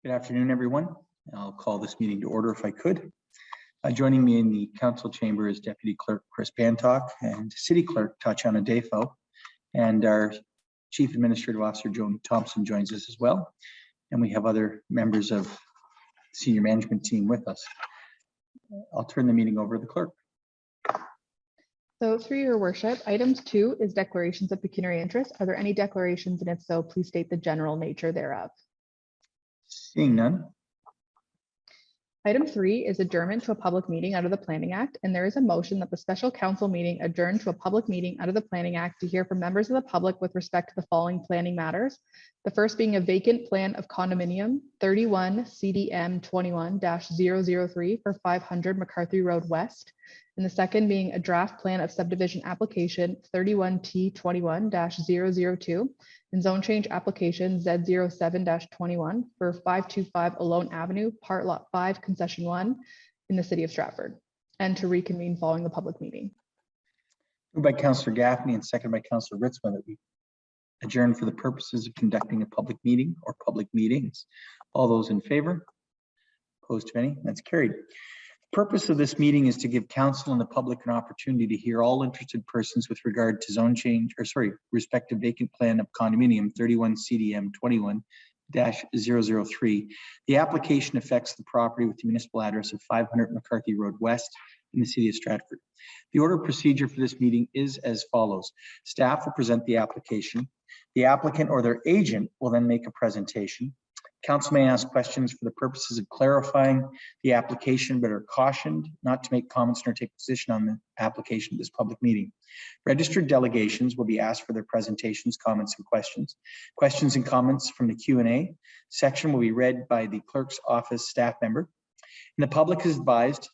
Good afternoon, everyone. I'll call this meeting to order if I could. Joining me in the council chamber is Deputy Clerk Chris Bantock and City Clerk Tatiana Defo, and our Chief Administrative Officer Joan Thompson joins us as well. And we have other members of the senior management team with us. I'll turn the meeting over to the clerk. So through your worship, item 2 is declarations of pecuniary interest. Are there any declarations? And if so, please state the general nature thereof. Seeing none. Item 3 is adjournment to a public meeting under the Planning Act, and there is a motion that the special council meeting adjourn to a public meeting under the Planning Act to hear from members of the public with respect to the following planning matters. The first being a vacant plan of condominium 31 CDM 21-003 for 500 McCarthy Road West, and the second being a draft plan of subdivision application 31T 21-002 and zone change application Z07-21 for 525 Alone Avenue, Part Lot 5, Concession 1 in the city of Stratford, and to reconvene following the public meeting. Moved by Councillor Gaffney and seconded by Councillor Ritzman that we adjourn for the purposes of conducting a public meeting or public meetings. All those in favor? Opposed to any? That's carried. The purpose of this meeting is to give council and the public an opportunity to hear all interested persons with regard to zone change, respective vacant plan of condominium 31 CDM 21-003. The application affects the property with the municipal address of 500 McCarthy Road West in the city of Stratford. The order of procedure for this meeting is as follows. Staff will present the application. The applicant or their agent will then make a presentation. Council may ask questions for the purposes of clarifying the application, but are cautioned not to make comments nor take position on the application of this public meeting. Registered delegations will be asked for their presentations, comments, and questions. Questions and comments from the Q&A section will be read by the clerk's office staff member. And the public is advised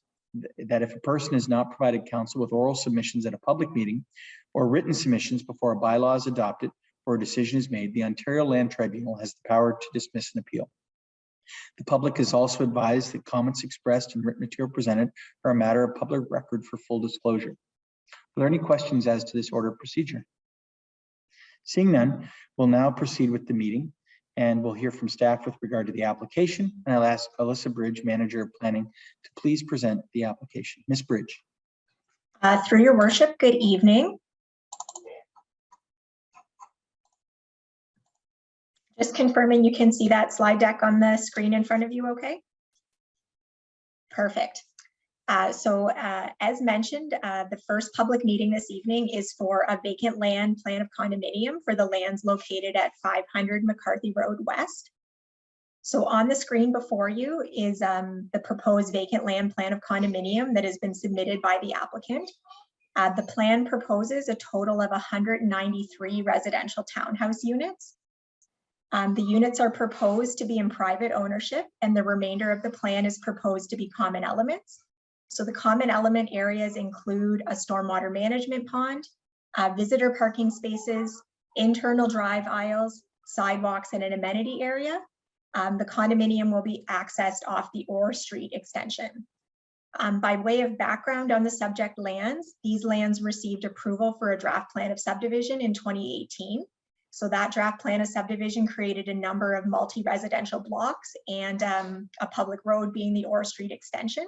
that if a person has not provided council with oral submissions at a public meeting or written submissions before a bylaw is adopted, or a decision is made, the Ontario Land Tribunal has the power to dismiss an appeal. The public is also advised that comments expressed and written material presented are a matter of public record for full disclosure. Are there any questions as to this order of procedure? Seeing none, we'll now proceed with the meeting and we'll hear from staff with regard to the application. And I'll ask Alyssa Bridge, Manager of Planning, to please present the application. Ms. Bridge. Through your worship, good evening. Just confirming you can see that slide deck on the screen in front of you, okay? Perfect. As mentioned, the first public meeting this evening is for a vacant land plan of condominium for the lands located at 500 McCarthy Road West. So on the screen before you is the proposed vacant land plan of condominium that has been submitted by the applicant. The plan proposes a total of 193 residential townhouse units. The units are proposed to be in private ownership, and the remainder of the plan is proposed to be common elements. So the common element areas include a stormwater management pond, visitor parking spaces, internal drive aisles, sidewalks, and an amenity area. The condominium will be accessed off the Orr Street extension. By way of background on the subject lands, these lands received approval for a draft plan of subdivision in 2018. So that draft plan of subdivision created a number of multi-residential blocks and a public road being the Orr Street extension.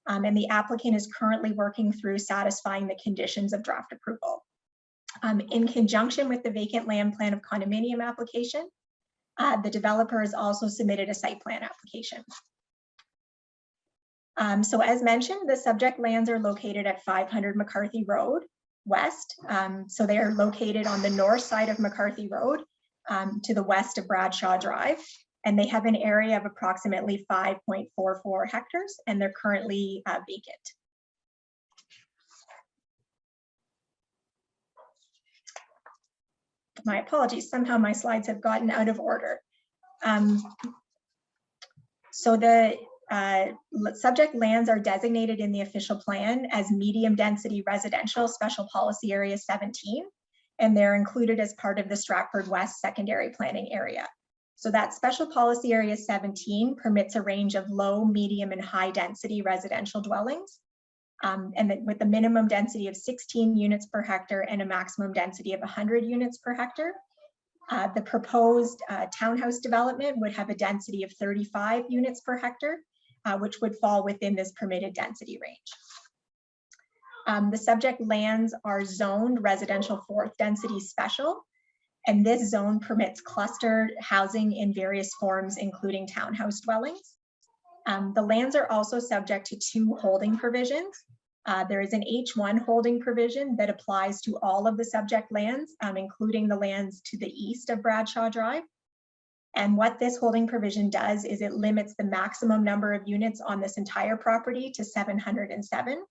And the applicant is currently working through satisfying the conditions of draft approval. In conjunction with the vacant land plan of condominium application, the developer has also submitted a site plan application. So as mentioned, the subject lands are located at 500 McCarthy Road West. So they are located on the north side of McCarthy Road to the west of Bradshaw Drive, and they have an area of approximately 5.44 hectares, and they're currently vacant. My apologies, somehow my slides have gotten out of order. So the subject lands are designated in the official plan as medium density residential special policy area 17, and they're included as part of the Stratford West secondary planning area. So that special policy area 17 permits a range of low, medium, and high density residential dwellings, and with a minimum density of 16 units per hectare and a maximum density of 100 units per hectare. The proposed townhouse development would have a density of 35 units per hectare, which would fall within this permitted density range. The subject lands are zoned residential fourth density special, and this zone permits clustered housing in various forms, including townhouse dwellings. The lands are also subject to 2 holding provisions. There is an H1 holding provision that applies to all of the subject lands, including the lands to the east of Bradshaw Drive. And what this holding provision does is it limits the maximum number of units on this entire property to 707.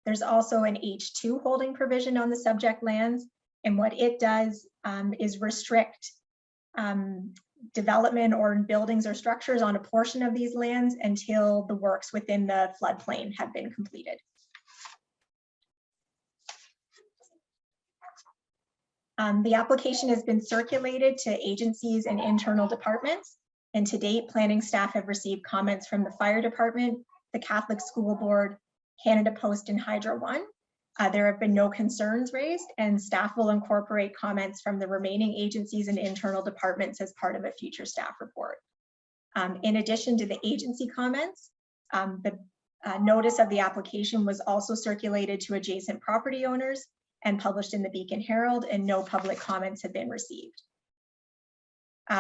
There's also an H2 holding provision on the subject lands. And what it does is restrict development or buildings or structures on a portion of these lands until the works within the floodplain have been completed. The application has been circulated to agencies and internal departments. And to date, planning staff have received comments from the fire department, the Catholic School Board, Canada Post, and Hydro One. There have been no concerns raised, and staff will incorporate comments from the remaining agencies and internal departments as part of a future staff report. In addition to the agency comments, the notice of the application was also circulated to adjacent property owners and published in the Beacon Herald, and no public comments have been received.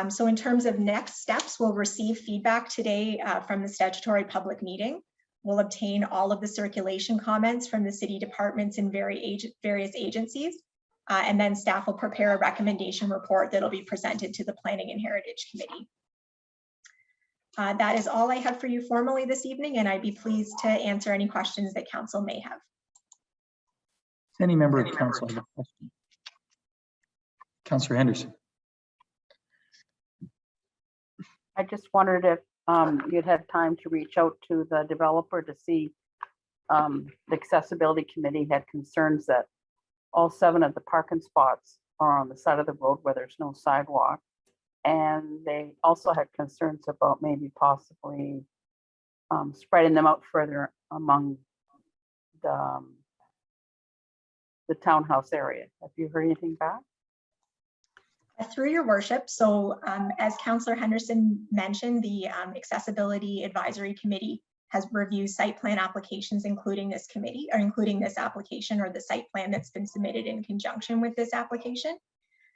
So in terms of next steps, we'll receive feedback today from the statutory public meeting. We'll obtain all of the circulation comments from the city departments and various agencies, and then staff will prepare a recommendation report that'll be presented to the Planning and Heritage Committee. That is all I have for you formally this evening, and I'd be pleased to answer any questions that council may have. Any member of council have a question? Councillor Henderson. I just wondered if you'd had time to reach out to the developer to see the accessibility committee had concerns that all 7 of the parking spots are on the side of the road where there's no sidewalk. And they also had concerns about maybe possibly spreading them out further among the townhouse area. Have you heard anything back? Through your worship, so as Councillor Henderson mentioned, the Accessibility Advisory Committee has reviewed site plan applications, including this committee, or including this application or the site plan that's been submitted in conjunction with this application.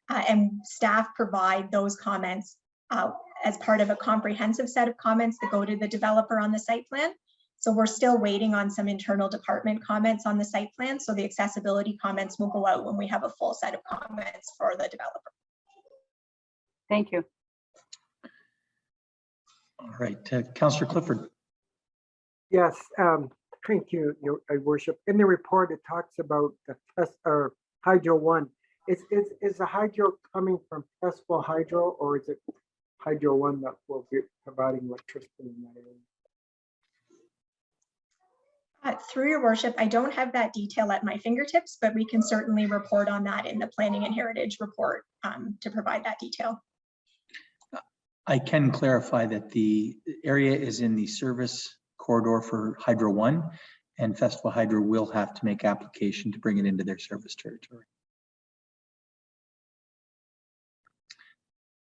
And staff provide those comments as part of a comprehensive set of comments that go to the developer on the site plan. So we're still waiting on some internal department comments on the site plan. So the accessibility comments will go out when we have a full set of comments for the developer. Thank you. All right, Councillor Clifford. Yes, thank you, Your Worship. In the report, it talks about the test or Hydro One. Is the hydro coming from Testful Hydro, or is it Hydro One that will be providing electricity in that area? Through your worship, I don't have that detail at my fingertips, but we can certainly report on that in the Planning and Heritage report to provide that detail. I can clarify that the area is in the service corridor for Hydro One, and Festival Hydro will have to make application to bring it into their service territory.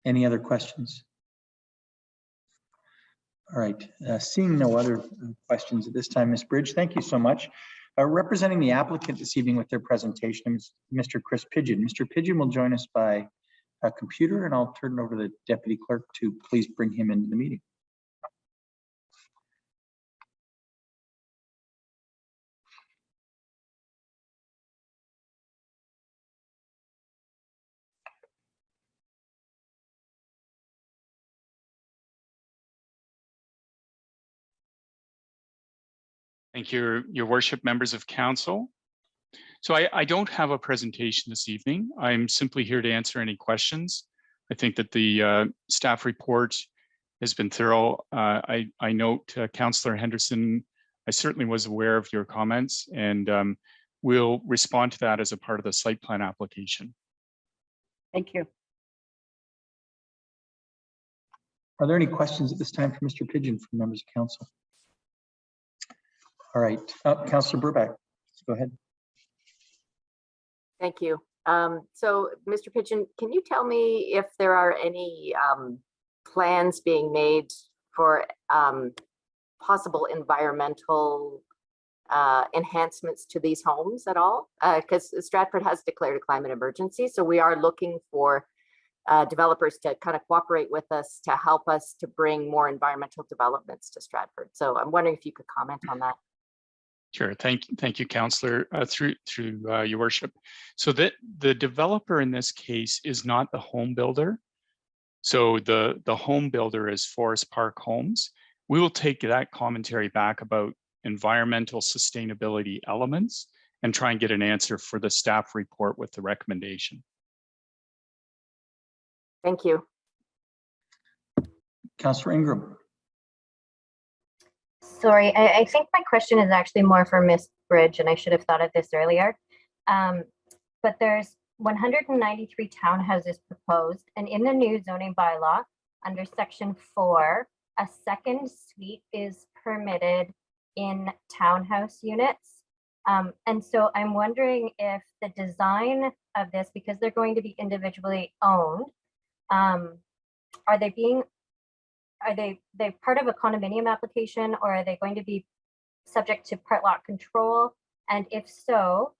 Any other questions? All right, seeing no other questions at this time, Ms. Bridge, thank you so much. Representing the applicant this evening with their presentation is Mr. Chris Pidgeon. Mr. Pidgeon will join us by a computer, and I'll turn it over to the Deputy Clerk to please bring him into the meeting. Thank you, Your Worship, members of council. So I don't have a presentation this evening. I'm simply here to answer any questions. I think that the staff report has been thorough. I note, Councillor Henderson, I certainly was aware of your comments, and we'll respond to that as a part of the site plan application. Thank you. Are there any questions at this time for Mr. Pidgeon from members of council? All right, Councillor Burback, go ahead. Thank you. So, Mr. Pigeon, can you tell me if there are any plans being made for possible environmental enhancements to these homes at all? Because Stratford has declared a climate emergency, so we are looking for developers to kind of cooperate with us to help us to bring more environmental developments to Stratford. So I'm wondering if you could comment on that. Sure. Thank you, Councillor, through your worship. So the developer in this case is not the home builder. So the home builder is Forest Park Homes. We will take that commentary back about environmental sustainability elements and try and get an answer for the staff report with the recommendation. Thank you. Councillor Ingram. Sorry, I think my question is actually more for Ms. Bridge, and I should have thought of this earlier. But there's 193 townhouses proposed, and in the new zoning bylaw, under section 4, a second suite is permitted in townhouse units. And so I'm wondering if the design of this, because they're going to be individually owned, are they part of a condominium application, or are they going to be subject to part lot control? And if so,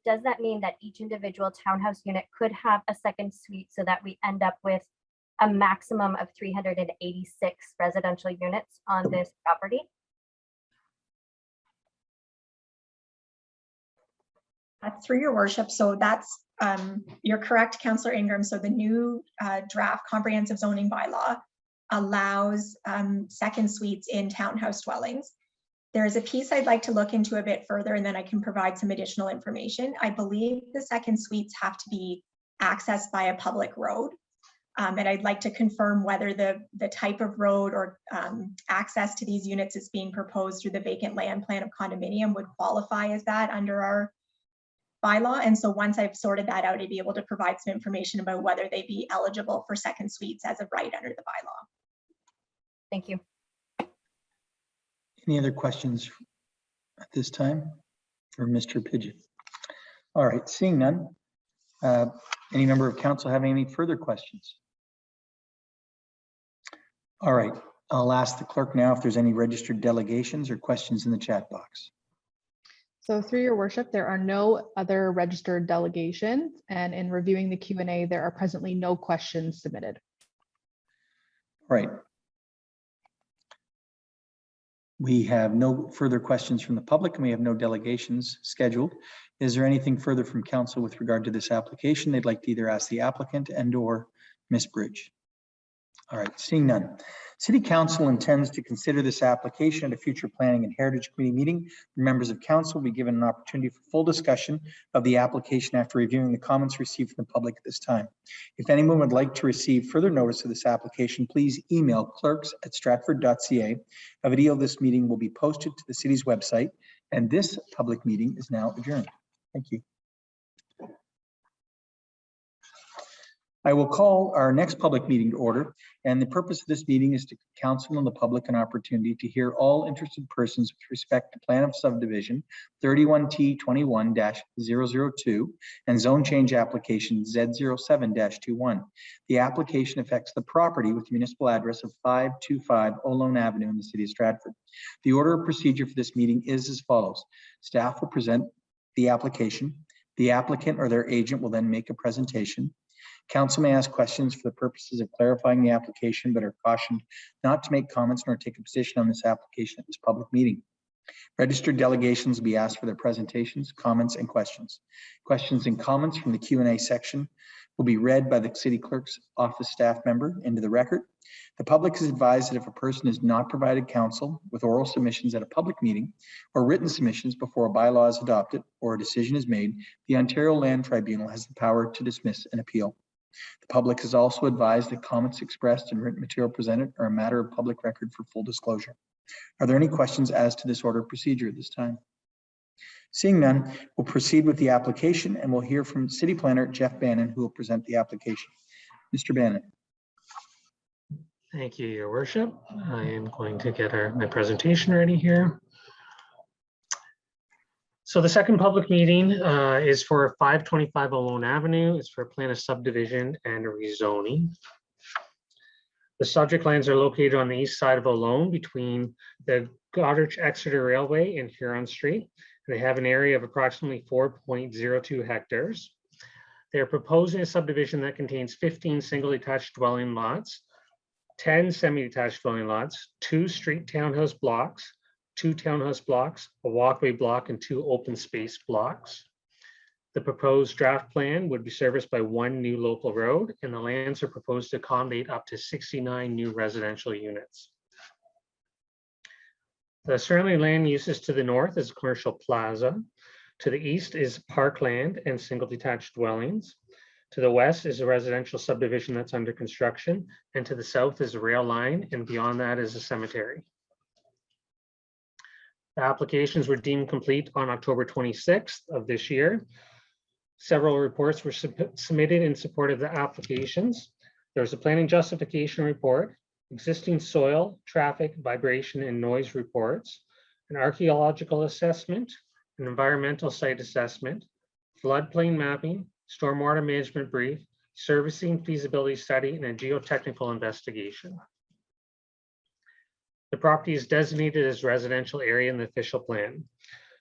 does that mean that each individual townhouse unit could have a second suite so that we end up with a maximum of 386 residential units on this property? Through your worship, so that's, you're correct, Councillor Ingram. So the new draft comprehensive zoning bylaw allows second suites in townhouse dwellings. There's a piece I'd like to look into a bit further, and then I can provide some additional information. I believe the second suites have to be accessed by a public road. And I'd like to confirm whether the type of road or access to these units is being proposed through the vacant land plan of condominium would qualify as that under our bylaw. And so once I've sorted that out, I'd be able to provide some information about whether they be eligible for second suites as of right under the bylaw. Thank you. Any other questions at this time for Mr. Pigeon? All right, seeing none. Any member of council having any further questions? All right, I'll ask the clerk now if there's any registered delegations or questions in the chat box. So through your worship, there are no other registered delegations, and in reviewing the Q&A, there are presently no questions submitted. Right. We have no further questions from the public, and we have no delegations scheduled. Is there anything further from council with regard to this application they'd like to either ask the applicant and or Ms. Bridge? All right, seeing none. City Council intends to consider this application at a future Planning and Heritage Committee meeting. Members of council will be given an opportunity for full discussion of the application after reviewing the comments received from the public at this time. If anyone would like to receive further notice of this application, please email clerks@stratford.ca. A video of this meeting will be posted to the city's website, and this public meeting is now adjourned. Thank you. I will call our next public meeting to order, and the purpose of this meeting is to give council and the public an opportunity to hear all interested persons with respect to plan of subdivision 31T21-002 and zone change application Z07-21. The application affects the property with the municipal address of 525 Olone Avenue in the city of Stratford. The order of procedure for this meeting is as follows. Staff will present the application. The applicant or their agent will then make a presentation. Council may ask questions for the purposes of clarifying the application, but are cautioned not to make comments nor take a position on this application at this public meeting. Registered delegations will be asked for their presentations, comments, and questions. Questions and comments from the Q&A section will be read by the city clerk's office staff member into the record. The public is advised that if a person is not provided counsel with oral submissions at a public meeting or written submissions before a bylaw is adopted or a decision is made, the Ontario Land Tribunal has the power to dismiss an appeal. The public is also advised that comments expressed and written material presented are a matter of public record for full disclosure. Are there any questions as to this order of procedure at this time? Seeing none, we'll proceed with the application, and we'll hear from City Planner Jeff Bannon, who will present the application. Mr. Bannon. Thank you, Your Worship. I am going to get my presentation ready here. So the second public meeting is for 525 Ohlone Avenue. It's for a plan of subdivision and rezoning. The subject lands are located on the east side of Ohlone between the Goderich Exeter Railway and Huron Street. They have an area of approximately 4.02 hectares. They're proposing a subdivision that contains 15 single detached dwelling lots, 10 semi-detached dwelling lots, 2 street townhouse blocks, 2 townhouse blocks, a walkway block, and 2 open space blocks. The proposed draft plan would be serviced by 1 new local road, and the lands are proposed to accommodate up to 69 new residential units. The surrounding land uses to the north is a commercial plaza. To the east is parkland and single detached dwellings. To the west is a residential subdivision that's under construction, and to the south is a rail line, and beyond that is a cemetery. The applications were deemed complete on October 26th of this year. Several reports were submitted in support of the applications. There's a planning justification report, existing soil, traffic, vibration, and noise reports, an archaeological assessment, an environmental site assessment, floodplain mapping, stormwater management brief, servicing feasibility study, and a geotechnical investigation. The property is designated as residential area in the official plan.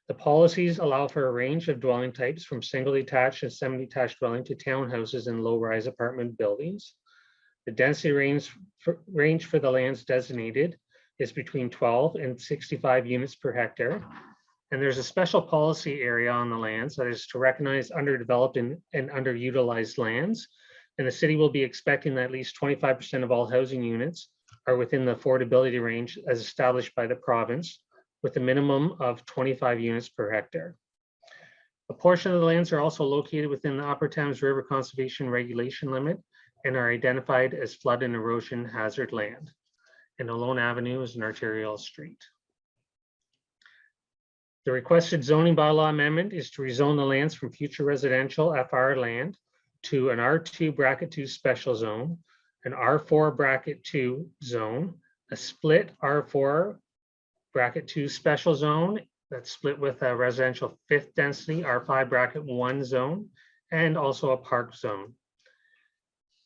The policies allow for a range of dwelling types from single detached and semi-detached dwelling to townhouses and low-rise apartment buildings. The density range for the lands designated is between 12 and 65 units per hectare. And there's a special policy area on the lands that is to recognize underdeveloped and underutilized lands. And the city will be expecting that at least 25% of all housing units are within the affordability range as established by the province, with a minimum of 25 units per hectare. A portion of the lands are also located within the Upper Thames River Conservation Regulation Limit and are identified as flood and erosion hazard land. And Ohlone Avenue is an arterial street. The requested zoning bylaw amendment is to rezone the lands from future residential FR land to an R2 bracket 2 special zone, an R4 bracket 2 zone, a split R4 bracket 2 special zone that's split with a residential 5th density R5 bracket 1 zone, and also a park zone.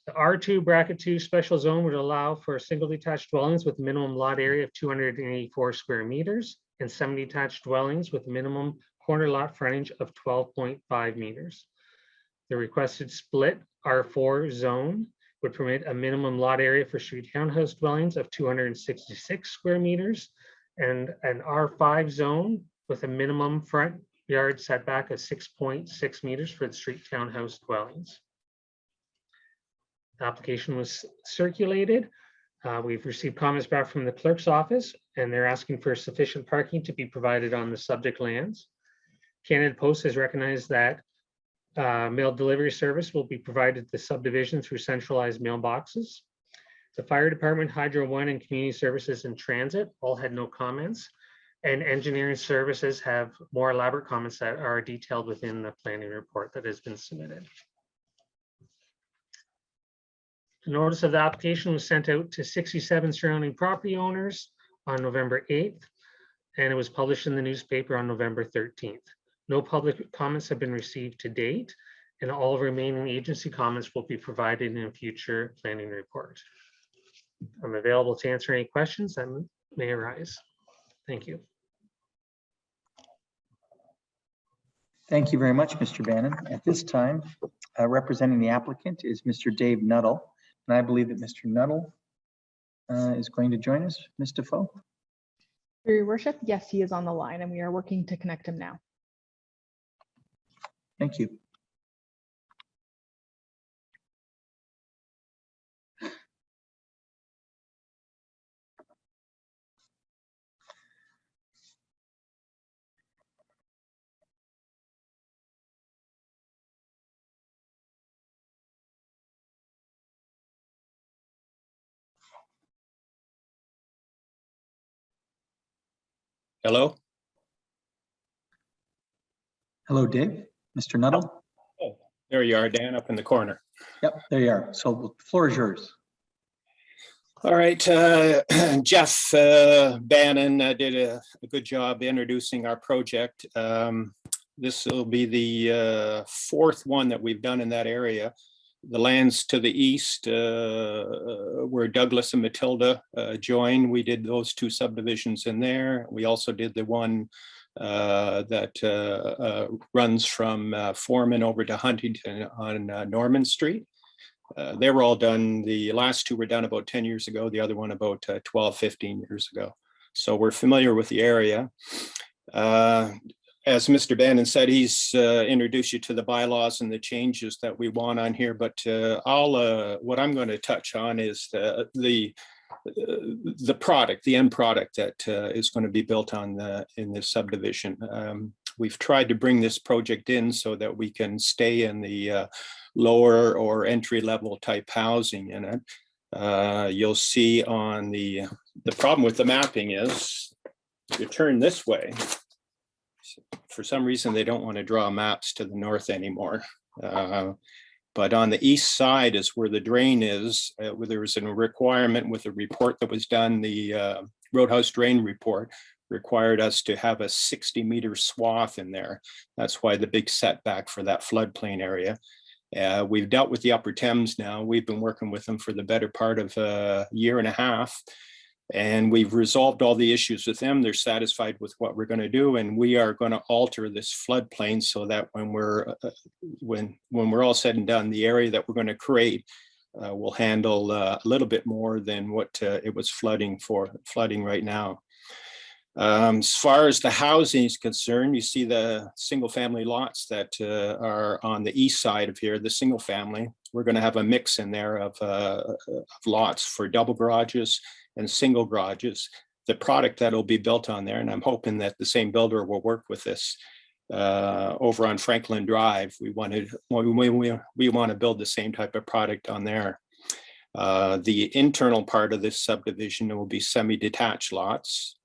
The R2 bracket 2 special zone would allow for single detached dwellings with minimum lot area of 284 square meters and semi-detached dwellings with minimum corner lot frontage of 12.5 meters. The requested split R4 zone would permit a minimum lot area for street townhouse dwellings of 266 square meters and an R5 zone with a minimum front yard setback of 6.6 meters for the street townhouse dwellings. The application was circulated. We've received comments back from the clerk's office, and they're asking for sufficient parking to be provided on the subject lands. Canada Post has recognized that mail delivery service will be provided to the subdivision through centralized mailboxes. The fire department, Hydro One, and community services and transit all had no comments. And engineering services have more elaborate comments that are detailed within the planning report that has been submitted. The notice of the application was sent out to 67 surrounding property owners on November 8th, and it was published in the newspaper on November 13th. No public comments have been received to date, and all remaining agency comments will be provided in a future planning report. I'm available to answer any questions that may arise. Thank you. Thank you very much, Mr. Bannon. At this time, representing the applicant is Mr. Dave Nuttall, and I believe that Mr. Nuttall is going to join us. Ms. Defoe? Your worship, yes, he is on the line, and we are working to connect him now. Thank you. Hello? Hello, Dave. Mr. Nuttall? Oh, there you are, Dan, up in the corner. Yep, there you are. So the floor is yours. All right, Jeff Bannon did a good job introducing our project. This will be the fourth one that we've done in that area. The lands to the east where Douglas and Matilda join. We did those two subdivisions in there. We also did the one that runs from Foreman over to Huntington on Norman Street. They were all done. The last two were done about 10 years ago. The other one about 12, 15 years ago. So we're familiar with the area. As Mr. Bannon said, he's introduced you to the bylaws and the changes that we want on here. But what I'm going to touch on is the product, the end product that is going to be built on in this subdivision. We've tried to bring this project in so that we can stay in the lower or entry level type housing in it. You'll see on the problem with the mapping is you turn this way. For some reason, they don't want to draw maps to the north anymore. But on the east side is where the drain is. There was a requirement with a report that was done, the Roadhouse Drain Report required us to have a 60-meter swath in there. That's why the big setback for that floodplain area. We've dealt with the Upper Thames now. We've been working with them for the better part of a year and a half. And we've resolved all the issues with them. They're satisfied with what we're going to do, and we are going to alter this floodplain so that when we're all said and done, the area that we're going to create will handle a little bit more than what it was flooding right now. As far as the housing is concerned, you see the single-family lots that are on the east side of here. The single-family, we're going to have a mix in there of lots for double garages and single garages. The product that will be built on there, and I'm hoping that the same builder will work with this over on Franklin Drive. We want to build the same type of product on there. The internal part of this subdivision will be semi-detached lots.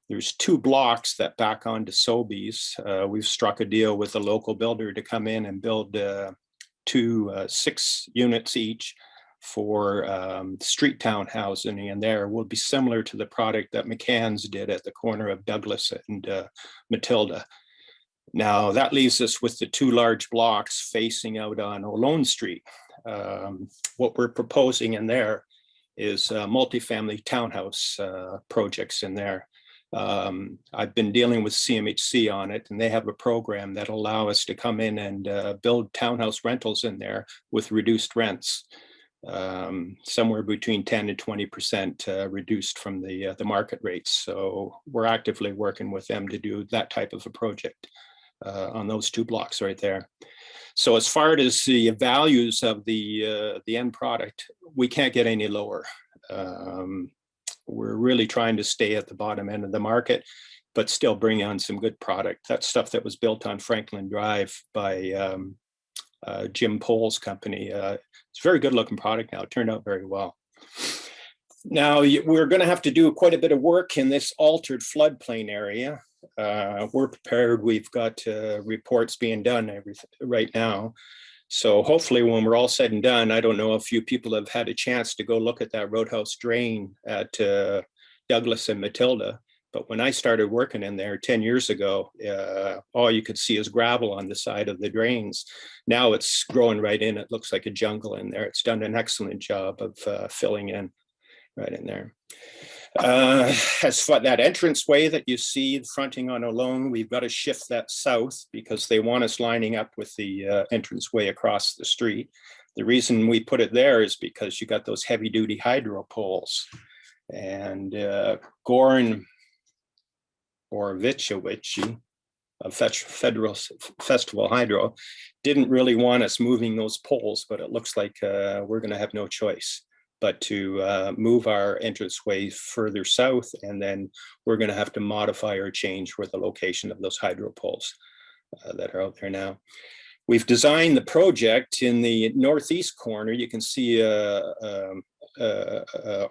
There's two blocks that back onto Sobeys. We've struck a deal with a local builder to come in and build 6 units each for street town housing, and there will be similar to the product that McCann's did at the corner of Douglas and Matilda. Now that leaves us with the 2 large blocks facing out on Olone Street. What we're proposing in there is multifamily townhouse projects in there. I've been dealing with CMHC on it, and they have a program that allow us to come in and build townhouse rentals in there with reduced rents. Somewhere between 10 and 20% reduced from the market rates. So we're actively working with them to do that type of a project on those 2 blocks right there. So as far as the values of the end product, we can't get any lower. We're really trying to stay at the bottom end of the market, but still bring on some good product. That stuff that was built on Franklin Drive by Jim Pohl's company. It's a very good looking product now. It turned out very well. Now we're going to have to do quite a bit of work in this altered floodplain area. We're prepared. We've got reports being done right now. So hopefully when we're all said and done, I don't know if you people have had a chance to go look at that Roadhouse drain at Douglas and Matilda. But when I started working in there 10 years ago, all you could see is gravel on the side of the drains. Now it's growing right in. It looks like a jungle in there. It's done an excellent job of filling in right in there. As for that entranceway that you see fronting on Olone, we've got to shift that south because they want us lining up with the entranceway across the street. The reason we put it there is because you got those heavy duty hydro poles, and Goran Borvicevic of Festival Hydro didn't really want us moving those poles, but it looks like we're going to have no choice but to move our entranceway further south, and then we're going to have to modify or change where the location of those hydro poles that are out there now. We've designed the project in the northeast corner. You can see a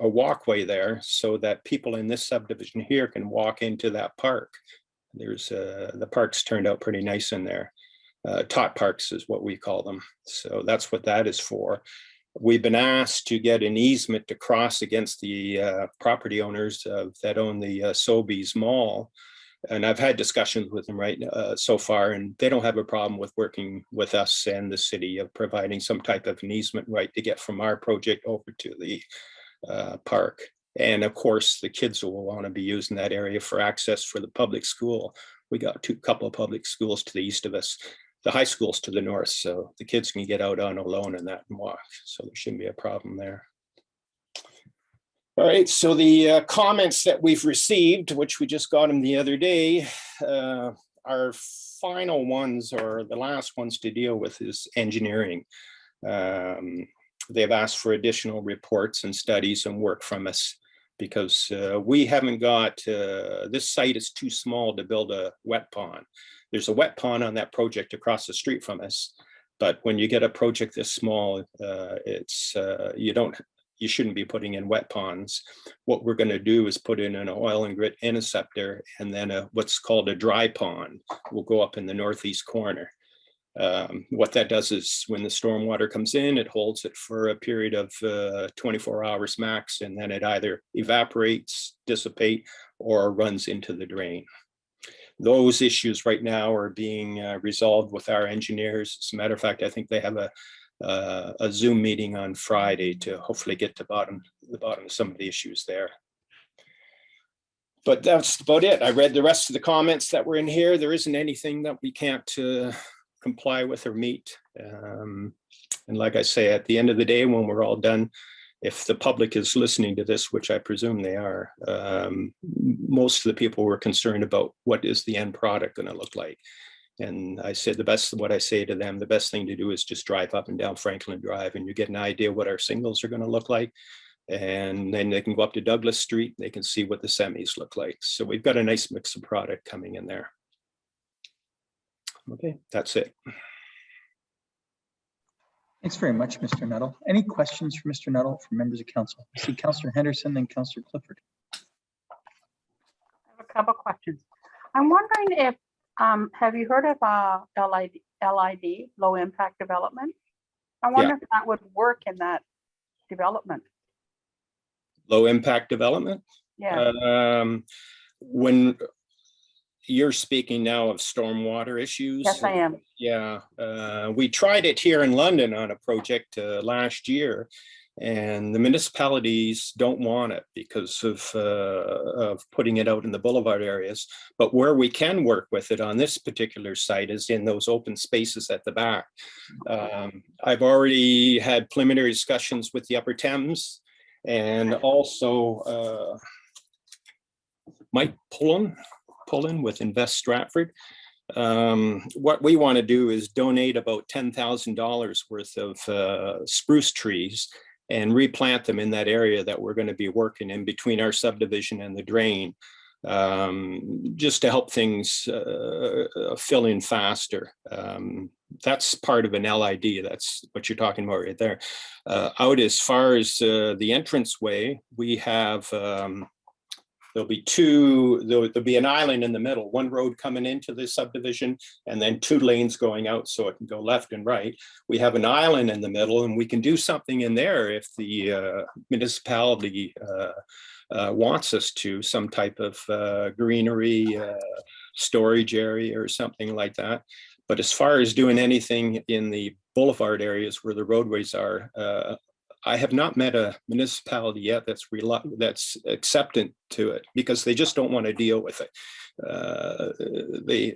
walkway there so that people in this subdivision here can walk into that park. There's the park's turned out pretty nice in there. Tot parks is what we call them. So that's what that is for. We've been asked to get an easement to cross against the property owners that own the Sobeys Mall. And I've had discussions with them so far, and they don't have a problem with working with us and the city of providing some type of an easement right to get from our project over to the park. And of course, the kids will want to be using that area for access for the public school. We got couple of public schools to the east of us, the high schools to the north, so the kids can get out on alone and that and walk. So there shouldn't be a problem there. All right, so the comments that we've received, which we just got them the other day, our final ones or the last ones to deal with is engineering. They've asked for additional reports and studies and work from us because we haven't got, this site is too small to build a wet pond. There's a wet pond on that project across the street from us, but when you get a project this small, you shouldn't be putting in wet ponds. What we're going to do is put in an oil and grit interceptor and then what's called a dry pond will go up in the northeast corner. What that does is when the storm water comes in, it holds it for a period of 24 hours max, and then it either evaporates, dissipate, or runs into the drain. Those issues right now are being resolved with our engineers. As a matter of fact, I think they have a Zoom meeting on Friday to hopefully get to the bottom of some of the issues there. But that's about it. I read the rest of the comments that were in here. There isn't anything that we can't comply with or meet. And like I say, at the end of the day, when we're all done, if the public is listening to this, which I presume they are, most of the people were concerned about what is the end product going to look like. And I said what I say to them, the best thing to do is just drive up and down Franklin Drive and you get an idea what our singles are going to look like. And then they can go up to Douglas Street, they can see what the semis look like. So we've got a nice mix of product coming in there. Okay, that's it. Thanks very much, Mr. Nuttall. Any questions for Mr. Nuttall from members of council? I see Councillor Henderson, then Councillor Clifford. I have a couple questions. I'm wondering if, have you heard of LID, low impact development? I wonder if that would work in that development. Low impact development? Yeah. When you're speaking now of stormwater issues? Yes, I am. Yeah, we tried it here in London on a project last year, and the municipalities don't want it because of putting it out in the boulevard areas. But where we can work with it on this particular site is in those open spaces at the back. I've already had preliminary discussions with the Upper Thames and also Mike Pullen with Invest Stratford. What we want to do is donate about $10,000 worth of spruce trees and replant them in that area that we're going to be working in between our subdivision and the drain, just to help things fill in faster. That's part of an LID. That's what you're talking about right there. Out as far as the entranceway, we have there'll be an island in the middle, one road coming into the subdivision and then two lanes going out so it can go left and right. We have an island in the middle and we can do something in there if the municipality wants us to, some type of greenery, storage area or something like that. But as far as doing anything in the boulevard areas where the roadways are, I have not met a municipality yet that's acceptant to it because they just don't want to deal with it.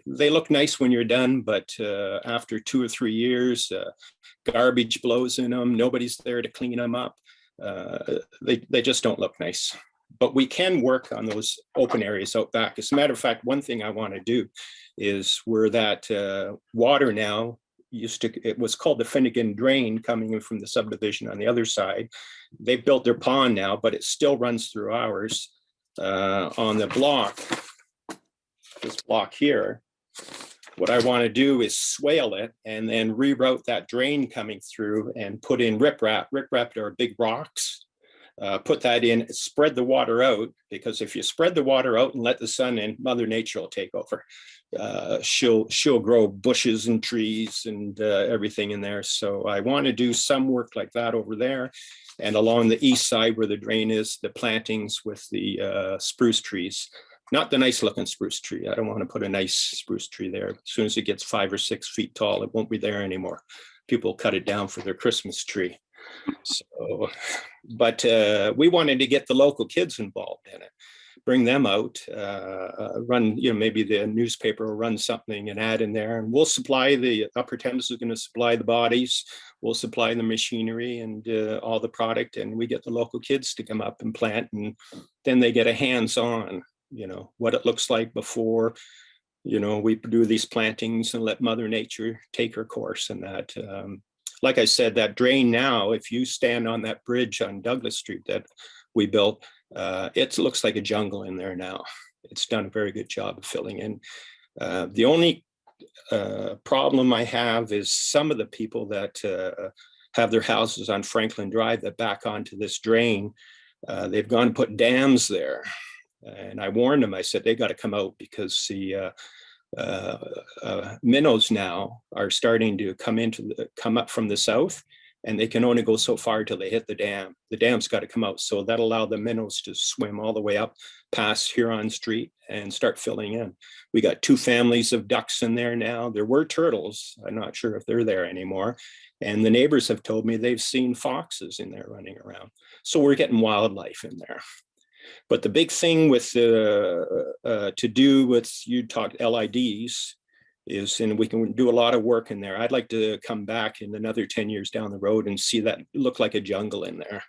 They look nice when you're done, but after 2 or 3 years, garbage blows in them. Nobody's there to clean them up. They just don't look nice. But we can work on those open areas out back. As a matter of fact, one thing I want to do is where that water now it was called the Finnegan Drain coming in from the subdivision on the other side. They've built their pond now, but it still runs through ours on the block, this block here. What I want to do is swale it and then reroute that drain coming through and put in riprap. Riprap are big rocks put that in, spread the water out, because if you spread the water out and let the sun in, Mother Nature will take over. She'll grow bushes and trees and everything in there. So I want to do some work like that over there. And along the east side where the drain is, the plantings with the spruce trees. Not the nice looking spruce tree. I don't want to put a nice spruce tree there. As soon as it gets 5 or 6 feet tall, it won't be there anymore. People cut it down for their Christmas tree. So, but we wanted to get the local kids involved in it, bring them out, run, maybe the newspaper will run something, an ad in there, and we'll supply the Upper Thames is going to supply the bodies, we'll supply the machinery and all the product, and we get the local kids to come up and plant, and then they get a hands-on, what it looks like before. We do these plantings and let Mother Nature take her course and that. Like I said, that drain now, if you stand on that bridge on Douglas Street that we built, it looks like a jungle in there now. It's done a very good job of filling in. The only problem I have is some of the people that have their houses on Franklin Drive that back onto this drain, they've gone and put dams there. And I warned them, I said, they got to come out because the minnows now are starting to come up from the south, and they can only go so far till they hit the dam. The dam's got to come out, so that'll allow the minnows to swim all the way up past Huron Street and start filling in. We got 2 families of ducks in there now. There were turtles. I'm not sure if they're there anymore. And the neighbors have told me they've seen foxes in there running around. So we're getting wildlife in there. But the big thing with to do with, you talked LIDs, is, and we can do a lot of work in there. I'd like to come back in another 10 years down the road and see that look like a jungle in there.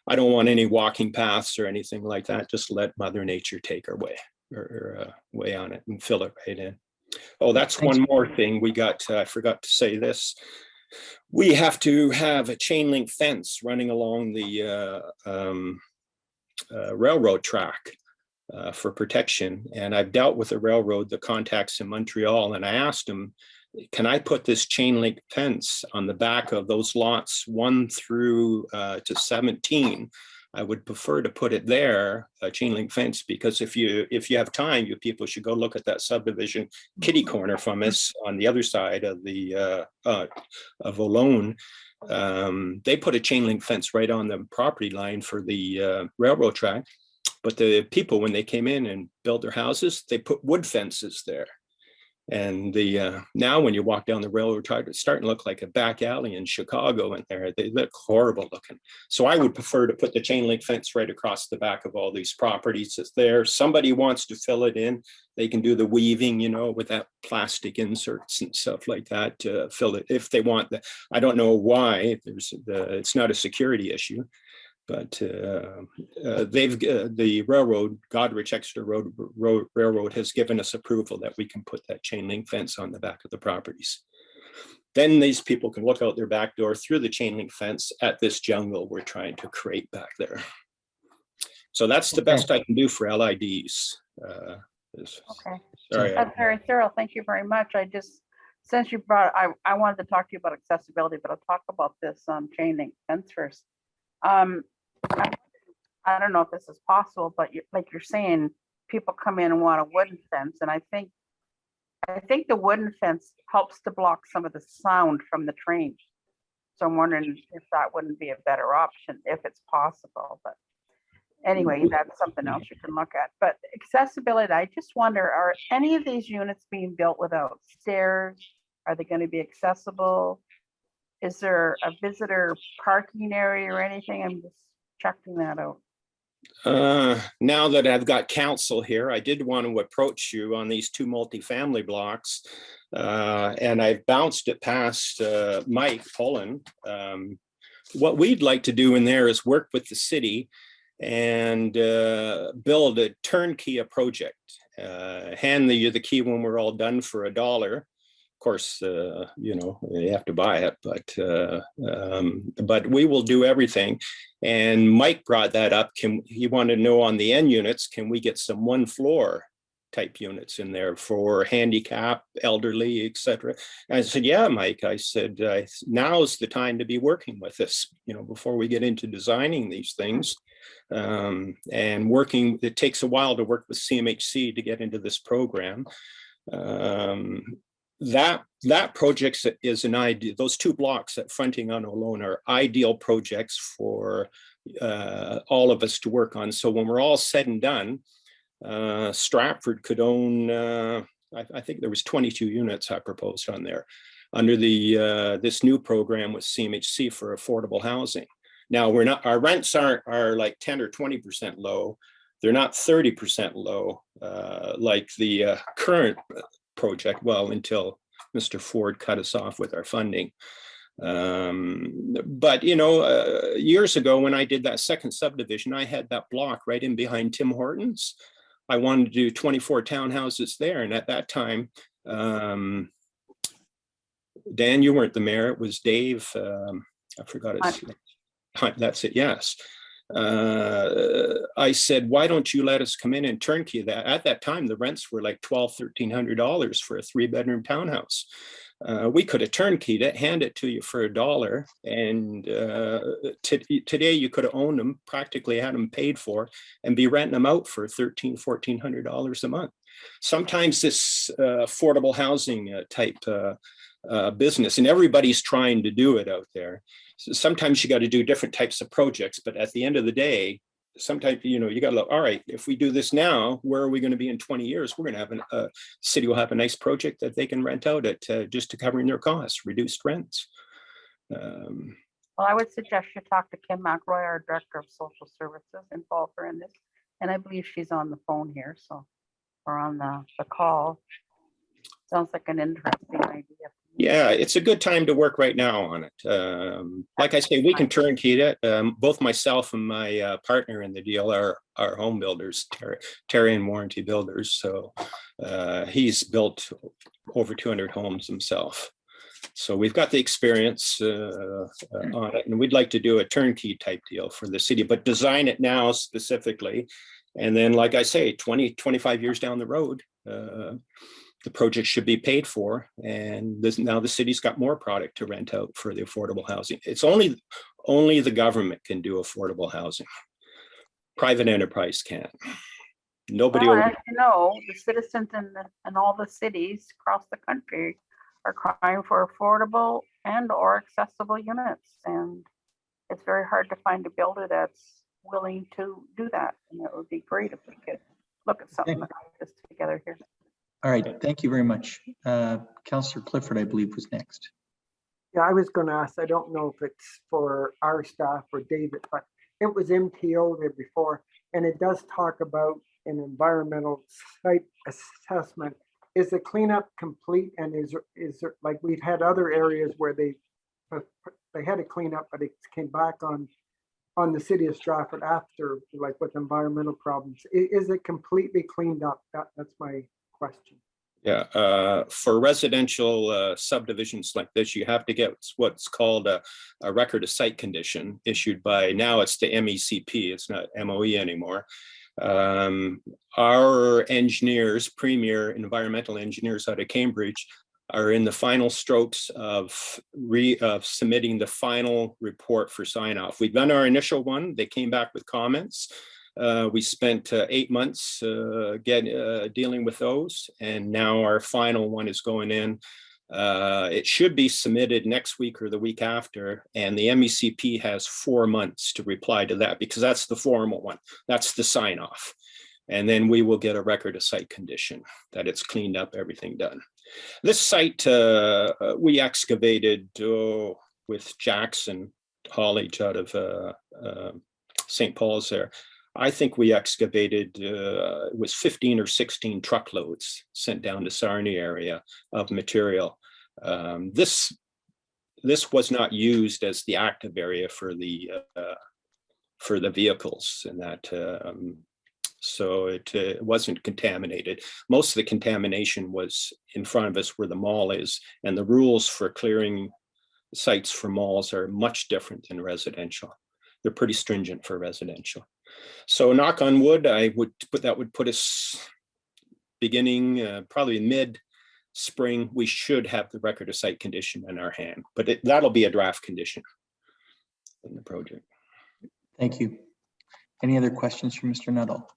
I don't want any walking paths or anything like that. Just let Mother Nature take her way or way on it and fill it right in. Oh, that's Thanks. one more thing we got. I forgot to say this. We have to have a chain link fence running along the railroad track for protection. And I've dealt with the railroad, the contacts in Montreal, and I asked them, can I put this chain link fence on the back of those lots 1 through to 17? I would prefer to put it there, a chain link fence, because if you have time, you people should go look at that subdivision kitty corner from us on the other side of the of Olone. They put a chain link fence right on the property line for the railroad track. But the people, when they came in and built their houses, they put wood fences there. And now when you walk down the railroad track, it's starting to look like a back alley in Chicago in there. They look horrible looking. So I would prefer to put the chain link fence right across the back of all these properties. It's there. Somebody wants to fill it in, they can do the weaving, with that plastic inserts and stuff like that to fill it if they want that. I don't know why. It's not a security issue. But the railroad, Godrich Exeter Railroad has given us approval that we can put that chain link fence on the back of the properties. Then these people can look out their back door through the chain link fence at this jungle we're trying to create back there. So that's the best I can do for LIDs. Okay. Sorry. That's very thorough. Thank you very much. Since you brought, I wanted to talk to you about accessibility, but I'll talk about this chain link fence first. I don't know if this is possible, but like you're saying, people come in and want a wooden fence, and I think the wooden fence helps to block some of the sound from the train. So I'm wondering if that wouldn't be a better option if it's possible. But anyway, that's something else you can look at. But accessibility, I just wonder, are any of these units being built without stairs? Are they going to be accessible? Is there a visitor parking area or anything? I'm just checking that out. Now that I've got counsel here, I did want to approach you on these 2 multifamily blocks, and I've bounced it past Mike Pullen. What we'd like to do in there is work with the city and build a turnkey project. Hand you the key when we're all done for $1. Of course, you have to buy it, but we will do everything. And Mike brought that up. He wanted to know on the end units, can we get some 1 floor type units in there for handicap, elderly, etc. I said, yeah, Mike, I said, now's the time to be working with this, before we get into designing these things. And working, it takes a while to work with CMHC to get into this program. That project is an idea. Those 2 blocks at Fronting on Ohlone are ideal projects for all of us to work on. So when we're all said and done, Stratford could own, I think there was 22 units I proposed on there under this new program with CMHC for affordable housing. Now our rents are like 10 or 20% low. They're not 30% low like the current project, well, until Mr. Ford cut us off with our funding. But years ago when I did that second subdivision, I had that block right in behind Tim Hortons. I wanted to do 24 townhouses there, and at that time, Dan, you weren't the mayor, it was Dave, I forgot his name. That's it, yes. I said, why don't you let us come in and turnkey that? At that time, the rents were like $1,200, $1,300 for a 3-bedroom townhouse. We could have turnkeyd it, hand it to you for $1, and today you could have owned them, practically had them paid for, and be renting them out for $1,300, $1,400 a month. Sometimes this affordable housing type business, and everybody's trying to do it out there. So sometimes you got to do different types of projects, but at the end of the day, sometimes, you got to look, all right, if we do this now, where are we going to be in 20 years? We're going to have a city will have a nice project that they can rent out at just to covering their costs, reduced rents. Well, I would suggest you talk to Kim McRoy, our Director of Social Services, involve her in this. And I believe she's on the phone here, or on the call. Sounds like an interesting idea. Yeah, it's a good time to work right now on it. Like I say, we can turnkey it. Both myself and my partner in the deal are home builders, Terry and Warranty Builders. So he's built over 200 homes himself. So we've got the experience on it, and we'd like to do a turnkey type deal for the city, but design it now specifically. And then, like I say, 20, 25 years down the road, the project should be paid for, and now the city's got more product to rent out for the affordable housing. It's only the government can do affordable housing. Private enterprise can't. Nobody. Well, as you know, the citizens in all the cities across the country are crying for affordable and or accessible units, and it's very hard to find a builder that's willing to do that. And it would be great if we could look at something like this together here. All right, thank you very much. Councillor Clifford, I believe, was next. Yeah, I was going to ask, I don't know if it's for our staff or David, but it was MTO there before, and it does talk about an environmental site assessment. Is the cleanup complete, and is there, like we've had other areas where they had a cleanup, but it came back on the city of Stratford after, like with environmental problems. Is it completely cleaned up? That's my question. Yeah, for residential subdivisions like this, you have to get what's called a record of site condition issued by, now it's the MECP, it's not MOE anymore. Our engineers, premier environmental engineers out of Cambridge, are in the final strokes of submitting the final report for sign off. We've done our initial one, they came back with comments. We spent 8 months dealing with those, and now our final one is going in. It should be submitted next week or the week after, and the MECP has 4 months to reply to that, because that's the formal one. That's the sign off. And then we will get a record of site condition that it's cleaned up, everything done. This site we excavated with Jackson haulage out of St. Paul's there. I think we excavated, it was 15 or 16 truckloads sent down to Sarnia area of material. This was not used as the active area for the vehicles, and that, so it wasn't contaminated. Most of the contamination was in front of us where the mall is, and the rules for clearing sites for malls are much different than residential. They're pretty stringent for residential. So knock on wood, that would put us beginning, probably mid-spring, we should have the record of site condition in our hand, but that'll be a draft condition in the project. Thank you. Any other questions from Mr. Nuttall?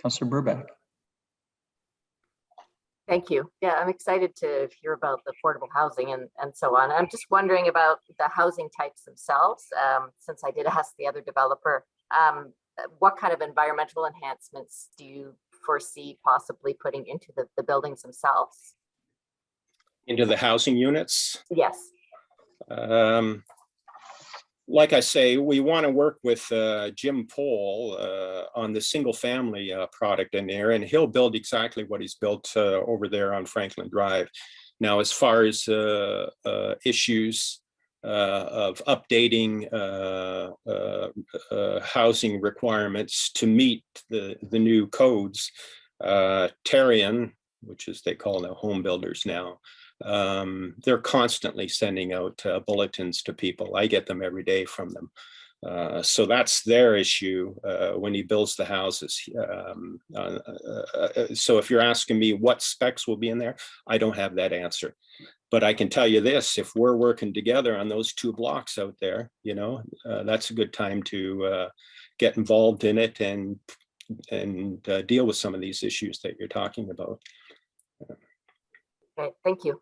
Councillor Burback. Thank you. Yeah, I'm excited to hear about the affordable housing and so on. I'm just wondering about the housing types themselves. Since I did ask the other developer, what kind of environmental enhancements do you foresee possibly putting into the buildings themselves? Into the housing units? Yes. Like I say, we want to work with Jim Pohl on the single family product in there, and he'll build exactly what he's built over there on Franklin Drive. Now, as far as issues of updating housing requirements to meet the new codes, Tarion, which is they call them home builders now, they're constantly sending out bulletins to people. I get them every day from them. So that's their issue when he builds the houses. So if you're asking me what specs will be in there, I don't have that answer. But I can tell you this, if we're working together on those 2 blocks out there, you know, that's a good time to get involved in it and deal with some of these issues that you're talking about. Okay, thank you.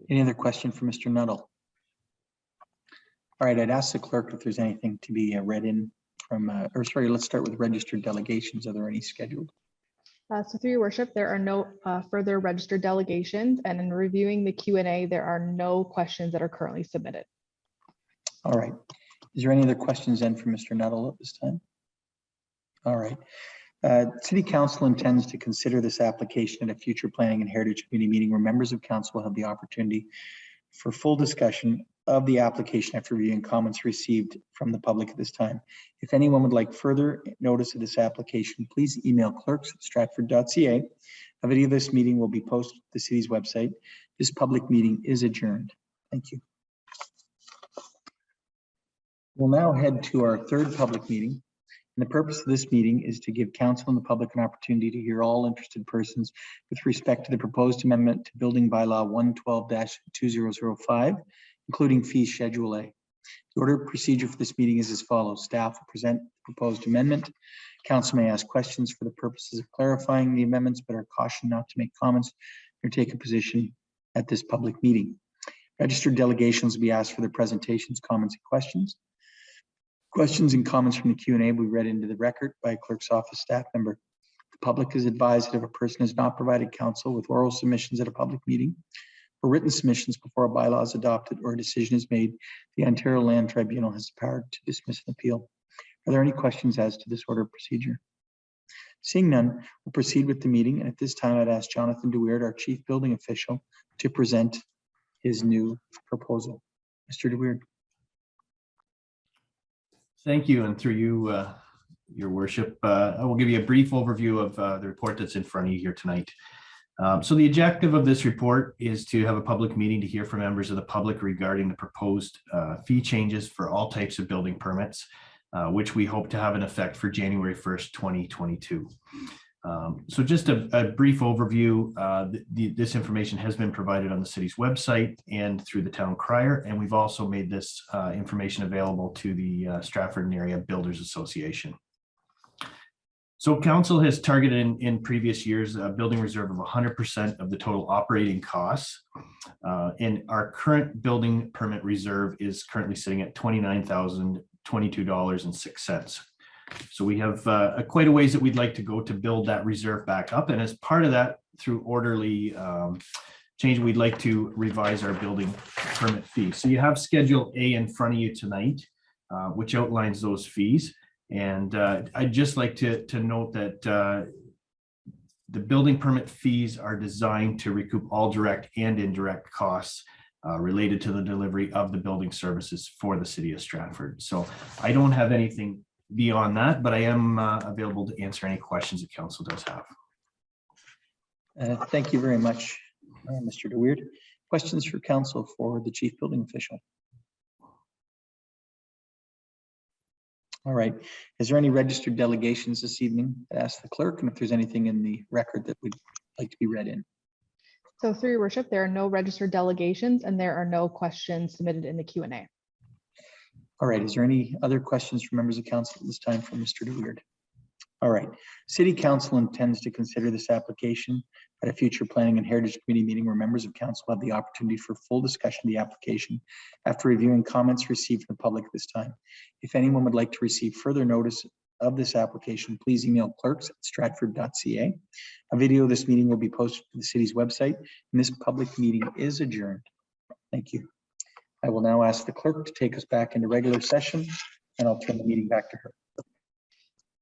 Any other question for Mr. Nuttall? All right, I'd ask the clerk if there's anything to be read in from, or sorry, let's start with registered delegations. Are there any scheduled? So through your worship, there are no further registered delegations, and in reviewing the Q&A, there are no questions that are currently submitted. All right. Is there any other questions then for Mr. Nuttall at this time? All right. City Council intends to consider this application at a future Planning and Heritage Committee meeting where members of council will have the opportunity for full discussion of the application after reviewing comments received from the public at this time. If anyone would like further notice of this application, please email clerks@stratford.ca. A video of this meeting will be posted to the city's website. This public meeting is adjourned. Thank you. We'll now head to our 3rd public meeting. And the purpose of this meeting is to give council and the public an opportunity to hear all interested persons with respect to the proposed amendment to Building Bylaw 112-2005, including Fee Schedule A. The order of procedure for this meeting is as follows. Staff will present the proposed amendment. Council may ask questions for the purposes of clarifying the amendments, but are cautioned not to make comments or take a position at this public meeting. Registered delegations will be asked for their presentations, comments, and questions. Questions and comments from the Q&A will be read into the record by a clerk's office staff member. The public is advised that if a person has not provided counsel with oral submissions at a public meeting or written submissions before a bylaw is adopted or a decision is made, the Ontario Land Tribunal has the power to dismiss an appeal. Are there any questions as to this order of procedure? Seeing none, we'll proceed with the meeting. And at this time, I'd ask Jonathan DeWeerd, our Chief Building Official, to present his new proposal. Mr. DeWeerd. Thank you, and through you, your worship, I will give you a brief overview of the report that's in front of you here tonight. So the objective of this report is to have a public meeting to hear from members of the public regarding the proposed fee changes for all types of building permits, which we hope to have an effect for January 1st, 2022. So just a brief overview, this information has been provided on the city's website and through the town crier, and we've also made this information available to the Stratford and Area Builders Association. So council has targeted in previous years a building reserve of 100% of the total operating costs, and our current building permit reserve is currently sitting at $29,022.06. So we have quite a ways that we'd like to go to build that reserve back up. And as part of that, through orderly change, we'd like to revise our building permit fee. So you have Schedule A in front of you tonight, which outlines those fees. And I'd just like to note that the building permit fees are designed to recoup all direct and indirect costs related to the delivery of the building services for the city of Stratford. So I don't have anything beyond that, but I am available to answer any questions that council does have. Thank you very much, Mr. DeWeerd. Questions for council for the Chief Building Official? All right. Is there any registered delegations this evening? I ask the clerk, and if there's anything in the record that would like to be read in. So through your worship, there are no registered delegations and there are no questions submitted in the Q&A. All right. Is there any other questions from members of council at this time from Mr. DeWeerd? All right. City Council intends to consider this application at a future Planning and Heritage Committee meeting where members of council have the opportunity for full discussion of the application after reviewing comments received from the public this time. If anyone would like to receive further notice of this application, please email clerks@stratford.ca. A video of this meeting will be posted to the city's website, and this public meeting is adjourned. Thank you. I will now ask the clerk to take us back into regular session, and I'll turn the meeting back to her.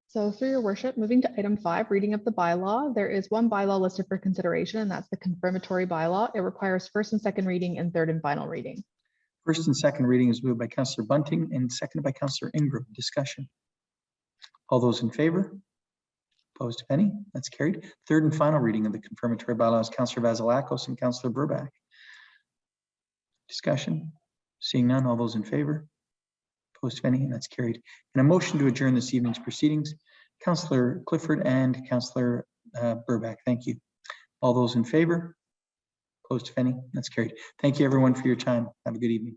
So through your worship, moving to item 5, reading of the bylaw, there is one bylaw listed for consideration, and that's the confirmatory bylaw. It requires first and second reading and third and final reading. First and second reading is moved by Councillor Bunting and seconded by Councillor Ingram. Discussion. All those in favor? Opposed, if any? That's carried. Third and final reading of the confirmatory bylaws, Councillor Vasilakos and Councillor Burback. Discussion. Seeing none, all those in favor? Opposed, if any? That's carried. And a motion to adjourn this evening's proceedings, Councillor Clifford and Councillor Burback. Thank you. All those in favor? Opposed, if any? That's carried. Thank you, everyone, for your time. Have a good evening.